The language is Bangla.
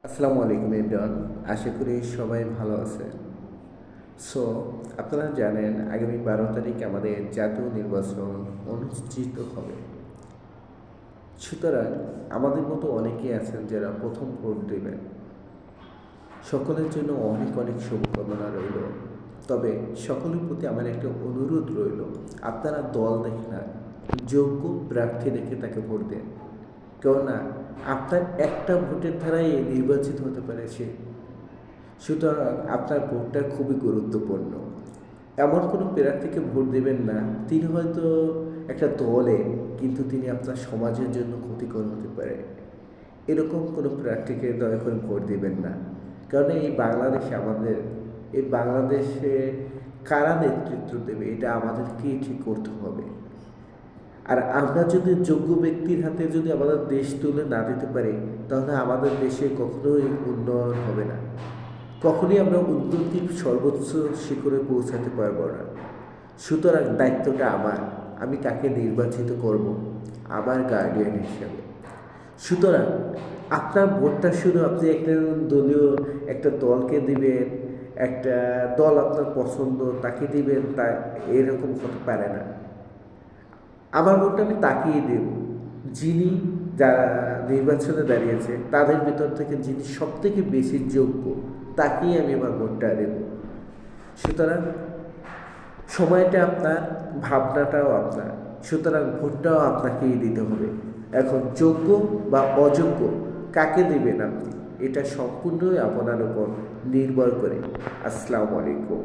আসসালামু আলাইকুম এভরিওয়ান। আশা করি সবাই ভালো আছেন। সো আপনারা জানেন আগামী 12 তারিখ আমাদের জাতীয় নির্বাচন অনুষ্ঠিত হবে। সুতরাং আমাদের মতো অনেকেই আছেন যারা প্রথম ভোট দেবেন। সকলের জন্য অনেক অনেক শুভকামনা রইল। তবে সকলের প্রতি আমার একটা অনুরোধ রইল, আপনারা দল দেখে না, যোগ্য প্রার্থী দেখে তাকে ভোট দেন। কেননা আপনার একটা ভোটের দ্বারাই নির্বাচিত হতে পারে সে। সুতরাং আপনার ভোটটা খুবই গুরুত্বপূর্ণ। এমন কোনো প্রার্থীকে ভোট দেবেন না, তিনি হয়তো একটা দলে, কিন্তু তিনি আপনার সমাজের জন্য ক্ষতিকর হতে পারে। এরকম কোনো প্রার্থীকে দয়া করে ভোট দেবেন না। কারণ এই বাংলাদেশে কারা নেতৃত্ব দেবে এটা আমাদেরকেই ঠিক করতে হবে। আর আমরা যদি যোগ্য ব্যক্তির হাতে যদি আমাদের দেশ তুলে না দিতে পারি, তাহলে আমাদের দেশে কখনোই উন্নয়ন হবে না, কখনোই আমরা উন্নতির সর্বোচ্চ শিখরে পৌঁছাতে পারবো না। সুতরাং দায়িত্বটা আমার, আমি কাকে নির্বাচিত করব আমার গার্ডিয়ান হিসাবে। সুতরাং আপনার ভোটটা শুধু আপনি একটা দলকে দিবেন, একটা দল আপনার পছন্দ তাকে দিবেন, তা এরকম হতে পারে না। আমার ভোটটা আমি তাকিয়ে দেব, যিনি যারা নির্বাচনে দাঁড়িয়েছে তাদের ভিতর থেকে যিনি সব থেকে বেশি যোগ্য, তাকেই আমি আমার ভোটটা দেব। সুতরাং সময়টা আপনার, ভাবনাটাও আপনার, সুতরাং ভোটটাও আপনাকেই দিতে হবে। এখন যোগ্য বা অযোগ্য কাকে দেবেন আপনি, এটা সম্পূর্ণই আপনার উপর নির্ভর করে। আসসালামু আলাইকুম।